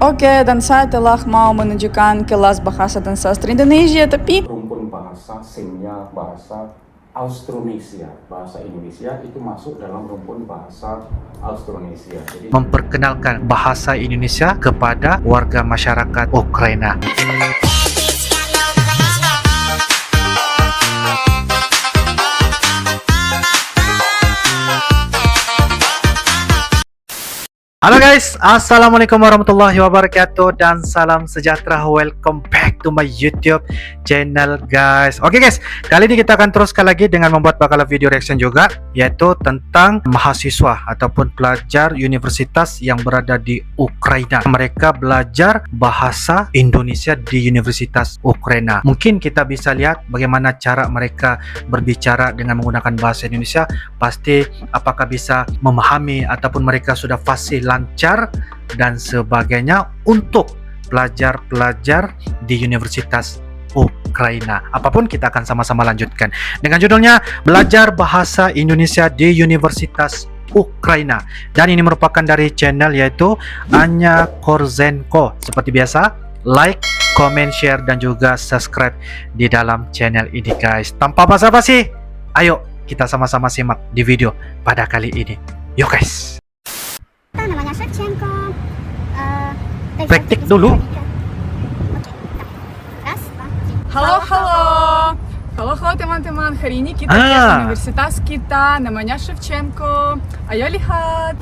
Oke, dan saya telah mau menunjukkan kelas bahasa dan sastra Indonesia, tapi rumpun bahasa Simnya bahasa Austronesia. Bahasa Indonesia itu masuk dalam rumpun bahasa Austronesia. Jadi memperkenalkan bahasa Indonesia kepada warga masyarakat Ukraina. Halo guys, assalamualaikum warahmatullahi wabarakatuh dan salam sejahtera. Welcome back to my YouTube channel guys. Oke guys, kali ini kita akan teruskan lagi dengan membuat bakalan video reaction juga, yaitu tentang mahasiswa ataupun pelajar universitas yang berada di Ukraina. Mereka belajar bahasa Indonesia di Universitas Ukraina. Mungkin kita bisa lihat bagaimana cara mereka berbicara dengan menggunakan bahasa Indonesia. Pasti apakah bisa memahami ataupun mereka sudah fasih, lancar dan sebagainya untuk pelajar-pelajar di Universitas Ukraina. Apapun kita akan sama-sama lanjutkan dengan judulnya Belajar Bahasa Indonesia di Universitas Ukraina, dan ini merupakan dari channel yaitu Anya Korzenko. Seperti biasa, like, comment, share dan juga subscribe di dalam channel ini guys. Tanpa basa-basi, ayo kita sama-sama simak di video pada kali ini. Yuk guys. Namanya Shevchenko. Praktik dulu. Halo teman-teman, hari ini kita lihat universitas kita, namanya Shevchenko. Ayo lihat.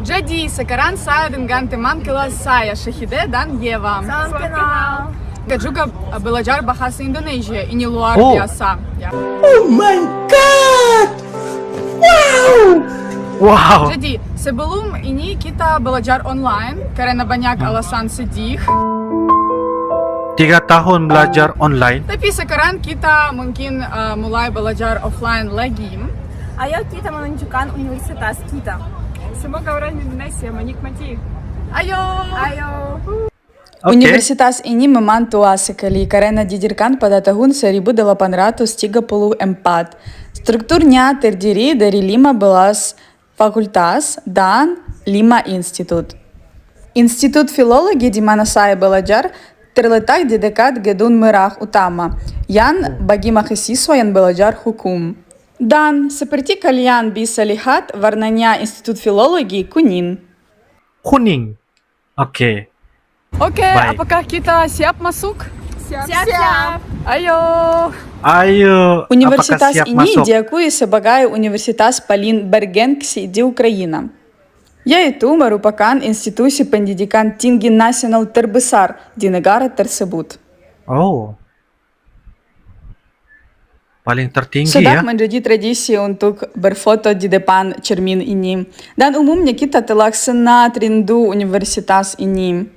Jadi sekarang saya dengan teman kelas saya, Shahide dan Eva. Salam kenal. Kita juga belajar bahasa Indonesia, ini luar biasa. Oh my god! Wow! Jadi sebelum ini kita belajar online karena banyak alasan sedih. 3 tahun belajar online. Tapi sekarang kita mungkin mulai belajar offline lagi. Ayo kita menunjukkan universitas kita. Semoga orang Indonesia menikmati. Ayo. Okay. Universitas ini memang tua sekali karena didirikan pada tahun 1834. Strukturnya terdiri dari 15 fakultas dan 5 institut. Institut Filologi di mana saya belajar terletak di dekat Gedung Merah Utama yang bagi mahasiswa yang belajar hukum. Dan seperti kalian bisa lihat, warnanya Institut Filologi kuning. Kuning. Oke. Oke, Baik. apakah kita siap masuk? Siap. Ayo. Apakah Universitas siap ini masuk? diakui sebagai universitas paling bergengsi di Ukraina, yaitu merupakan institusi pendidikan tinggi nasional terbesar di negara tersebut. Oh. Paling tertinggi Sudah ya. menjadi tradisi untuk berfoto di depan cermin ini, dan umumnya kita telah sangat rindu universitas ini.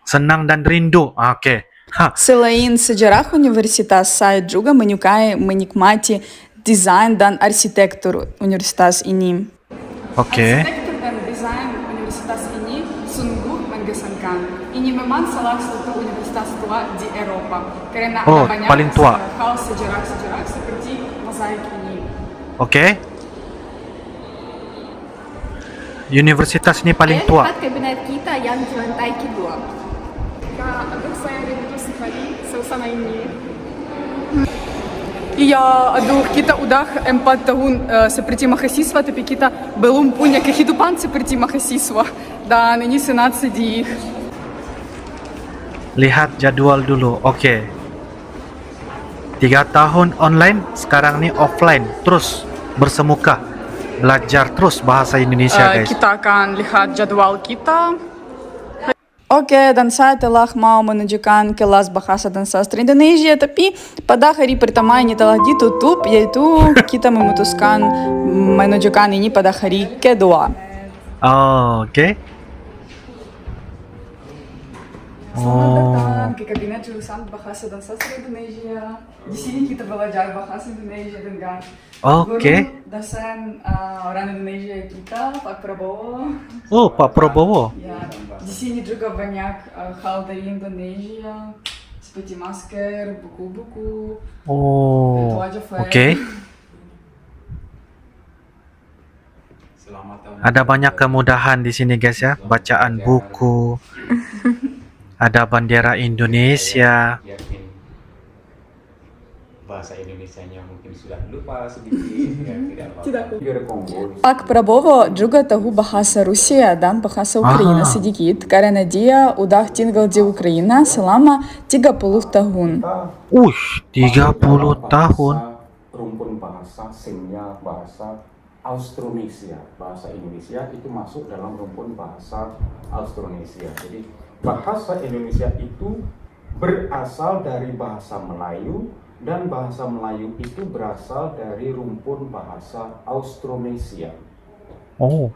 Senang dan rindu. Oke. Selain sejarah universitas, saya juga menikmati desain dan arsitektur universitas ini. Oke. Arsitektur dan desain universitas ini sungguh mengesankan. Ini memang salah satu universitas tua di Eropa karena ada banyak paling tua. hal sejarah seperti mozaik ini. Oke. Universitas ini paling Ayo tua. lihat kabinet kita yang di lantai kedua. Aduh, saya rindu sekali suasana ini. Iya, aduh, kita udah 4 tahun seperti mahasiswa, tapi kita belum punya kehidupan seperti mahasiswa. Dan ini sangat sedih. Lihat jadwal dulu. Oke. 3 tahun online, sekarang ini offline. Terus bersemuka. Belajar terus bahasa Indonesia guys. Kita akan lihat jadwal kita. Oke, dan saya telah mau menunjukkan kelas bahasa dan sastra Indonesia, tapi pada hari pertama ini telah ditutup, yaitu kita memutuskan menunjukkan ini pada hari kedua. Oh, oke. Selamat datang ke kabinet jurusan bahasa dan sastra Indonesia. Di sini kita belajar bahasa Indonesia dengan Oke. guru dosen orang Indonesia kita, Pak Prabowo. Oh, Pak Prabowo. Ya, di sini juga banyak hal dari Indonesia seperti masker, buku-buku, Oh. itu aja, Fred. Oke. selamat Ada banyak kemudahan di sini guys ya, bacaan buku, ada bendera Indonesia. Bahasa Indonesianya mungkin sudah lupa sedikit, ya tidak apa-apa. Juga ada Kongo. Pak Prabowo juga tahu bahasa Rusia dan bahasa Ukraina sedikit karena dia udah tinggal di Ukraina selama 30 tahun. 30 tahun. Rumpun bahasa Semnya, bahasa Austronesia, bahasa Indonesia itu masuk dalam rumpun bahasa Austronesia. Jadi bahasa Indonesia itu berasal dari bahasa Melayu, dan bahasa Melayu itu berasal dari rumpun bahasa Austronesia. Oh,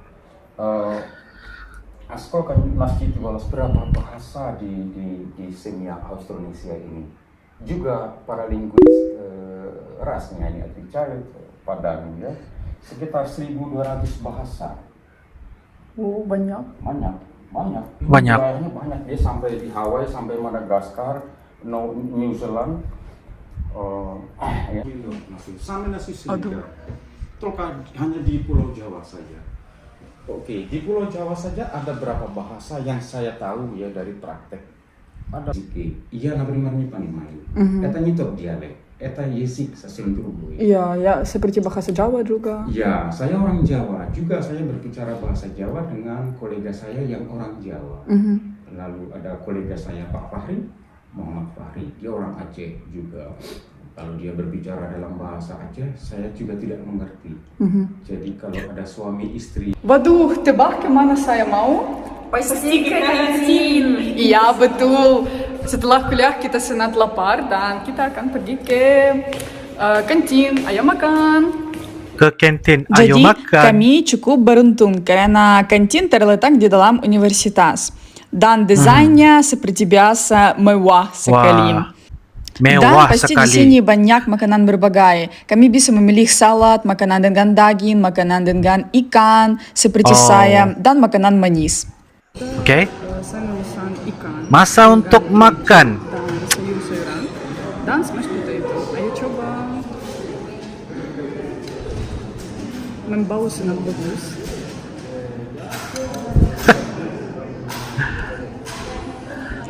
Asko kan masjid balas berapa bahasa di Semnya Austronesia ini. Juga para linguis rasnya ini bicara Padang ya, sekitar 1.200 bahasa. Oh, banyak. Banyak. Banyak. Banyak. Dia sampai di Hawaii, sampai Madagaskar, New Zealand. Ya. Sama nasi Senegal. Toka hanya di Pulau Jawa saja. Oke, di Pulau Jawa saja ada berapa bahasa yang saya tahu ya dari praktek. Ada iya na primarnya Panimayu. Eta nyitok dialek. Eta yesik sasenturubu. Iya, ya seperti bahasa Jawa juga. Ya, saya orang Jawa. Juga saya berbicara bahasa Jawa dengan kolega saya yang orang Jawa. Lalu ada kolega saya Pak Fahri, Muhammad Fahri, dia orang Aceh juga. Kalau dia berbicara dalam bahasa Aceh, saya juga tidak mengerti. Jadi kalau ada suami istri. Waduh, tebak kemana saya mau? Pasti ke kantin. Iya, betul. Setelah kuliah kita senat lapar dan kita akan pergi ke kantin. Ayo makan. ke kantin, ayo Jadi makan. kami cukup beruntung karena kantin terletak di dalam universitas. Dan desainnya seperti biasa mewah sekali. Wah, Dan mewah pasti di sekali. sini banyak makanan berbagai. Kami bisa memilih salad, makanan dengan daging, makanan dengan ikan, seperti saya, dan makanan manis. Oke, Saya memesan ikan. masa untuk makan. Dan sayur-sayuran. Dan smash potato. Ayo coba. Membau sangat bagus.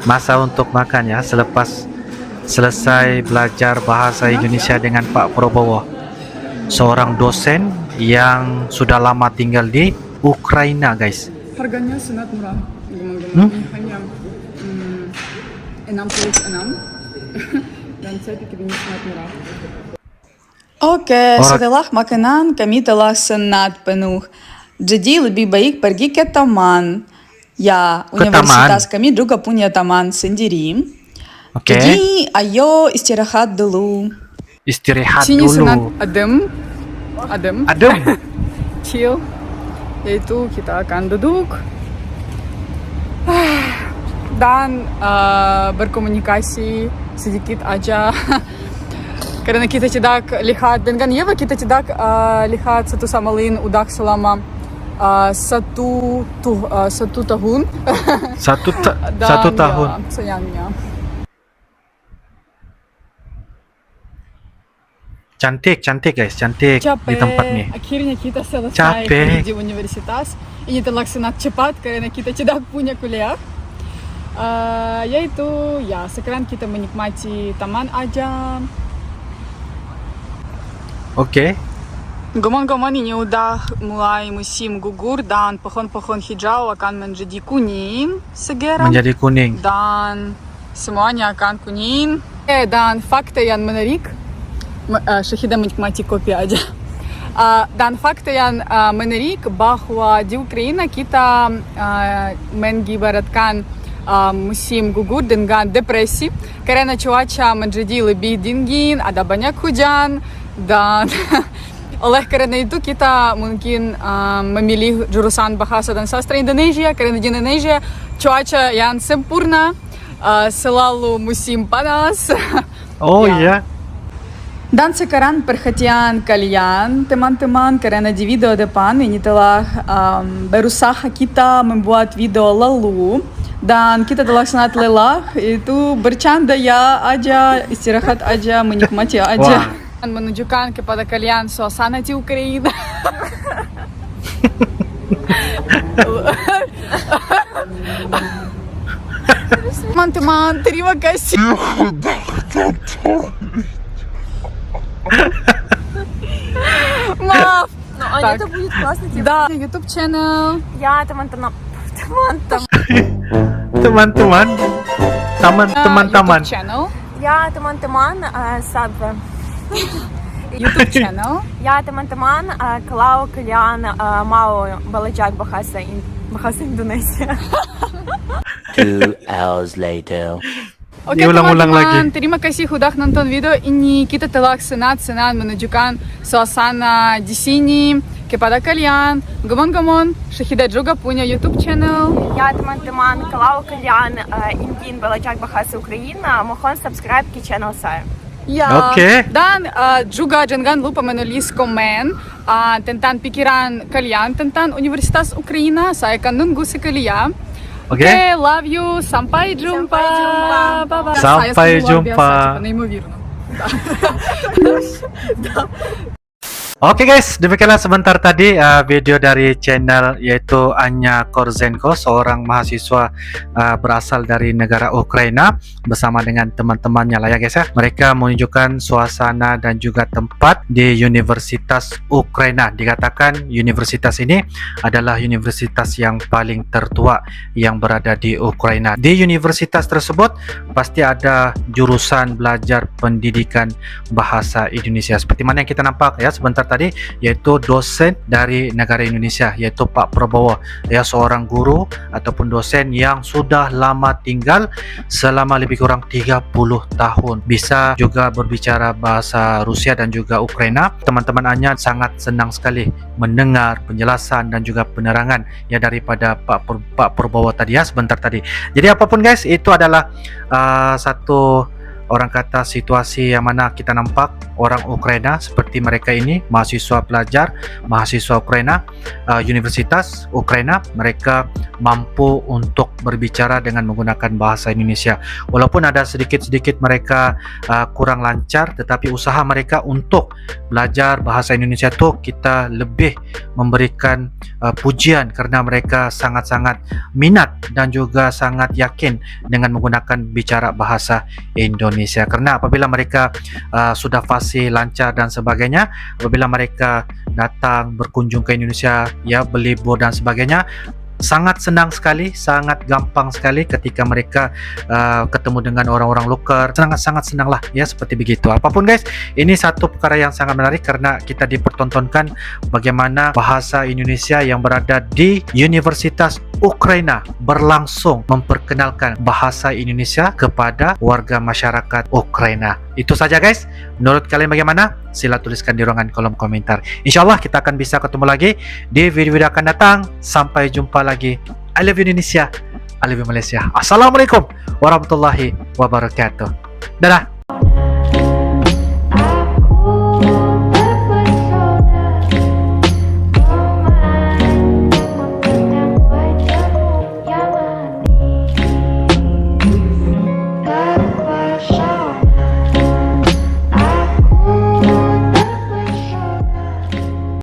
Masa untuk makan ya, selepas selesai belajar bahasa Indonesia dengan Pak Prabowo, seorang dosen yang sudah lama tinggal di Ukraina, guys. Harganya sangat murah. Gemang-gemangnya hanya 66. Dan saya pikir ini sangat murah. Oke, setelah makanan kami telah sangat penuh. Jadi lebih baik pergi ke taman. Ya, Ke universitas kami juga punya taman sendiri. Oke, Jadi ayo istirahat dulu. istirahat Sini sangat dulu. adem, Adem. chill. Yaitu kita akan duduk dan berkomunikasi sedikit aja. Karena kita tidak lihat dengan Eva, kita tidak lihat satu sama lain udah selama satu tahun. Dan Satu tahun. Ya, sayangnya. Cantik guys, cantik di tempat nih. Akhirnya kita selesai Capek. di universitas. Ini telah sangat cepat karena kita tidak punya kuliah. Yaitu ya sekarang kita menikmati taman aja. Oke, Gaman-gaman ini udah mulai musim gugur dan pohon-pohon hijau akan menjadi kuning segera. menjadi kuning. Dan semuanya akan kuning. Dan fakta yang menarik, Syahidah menikmati kopi aja. Dan fakta yang menarik bahwa di Ukraina kita mengibaratkan musim gugur dengan depresi karena cuaca menjadi lebih dingin, ada banyak hujan dan oleh karena itu kita mungkin memilih jurusan bahasa dan sastra Indonesia karena di Indonesia cuaca yang sempurna, selalu musim panas. Oh Ya. iya. Dan sekarang perhatian kalian teman-teman karena di video depan ini telah berusaha kita membuat video lalu dan kita telah sangat lelah, itu bercanda ya aja, istirahat aja, menikmati aja. Dan menunjukkan kepada kalian suasana di Ukraina. Teman-teman, terima kasih. Maaf. Ну, Аня, это будет классно. Типа. Да, YouTube channel. Я teman-teman. Teman-teman, teman-teman. YouTube channel. Я teman-teman Сабва. YouTube channel. Я teman-teman Kalau kalian mau belajar bahasa Indonesia. 2 hours later. Oke Diulang-ulang teman-teman, lagi. terima kasih sudah nonton video ini. Kita telah senang-senang menunjukkan suasana di sini kepada kalian. Gamon-gamon, Syahida juga punya YouTube channel. Я teman-teman Kalau kalian ingin belajar bahasa Ukraina, mohon subscribe ke channel saya. Ya, Oke. dan juga jangan lupa menulis komen tentang pikiran kalian tentang Universitas Ukraina. Saya akan nunggu sekali ya. Oke. Oke, love you. Sampai jumpa. Sampai jumpa. Bye-bye. Sampai Saya luar jumpa. biasa, типа, неймовірно. Oke guys, demikianlah sebentar tadi video dari channel yaitu Anya Korzenko, seorang mahasiswa berasal dari negara Ukraina bersama dengan teman-temannya lah ya guys ya. Mereka menunjukkan suasana dan juga tempat di Universitas Ukraina. Dikatakan universitas ini adalah universitas yang paling tertua yang berada di Ukraina. Di universitas tersebut pasti ada jurusan belajar pendidikan bahasa Indonesia. Seperti mana yang kita nampak ya sebentar tadi, yaitu dosen dari negara Indonesia, yaitu Pak Prabowo, ya, seorang guru ataupun dosen yang sudah lama tinggal selama lebih kurang 30 tahun, bisa juga berbicara bahasa Rusia dan juga Ukraina. Teman-teman Anya sangat senang sekali mendengar penjelasan dan juga penerangan ya daripada Pak Prabowo tadi ya sebentar tadi. Jadi apapun guys, itu adalah satu orang kata situasi yang mana kita nampak orang Ukraina seperti mereka ini, mahasiswa pelajar, mahasiswa Ukraina, Universitas Ukraina, mereka mampu untuk berbicara dengan menggunakan bahasa Indonesia. Walaupun ada sedikit-sedikit mereka kurang lancar, tetapi usaha mereka untuk belajar bahasa Indonesia itu kita lebih memberikan pujian karena mereka sangat-sangat minat dan juga sangat yakin dengan menggunakan bicara bahasa Indonesia. Karena apabila mereka sudah fasih, lancar dan sebagainya, apabila mereka datang berkunjung ke Indonesia, ya, berlibur dan sebagainya, sangat senang sekali, sangat gampang sekali ketika mereka ketemu dengan orang-orang lokal. Sangat-sangat senang lah ya, seperti begitu. Apapun guys, ini satu perkara yang sangat menarik karena kita dipertontonkan bagaimana bahasa Indonesia yang berada di Universitas Ukraina berlangsung memperkenalkan bahasa Indonesia kepada warga masyarakat Ukraina. Itu saja guys. Menurut kalian bagaimana? Sila tuliskan di ruangan kolom komentar. Insyaallah kita akan bisa ketemu lagi di video-video akan datang. Sampai jumpa lagi. I love you Indonesia, I love you Malaysia. Assalamualaikum warahmatullahi wabarakatuh. Dadah.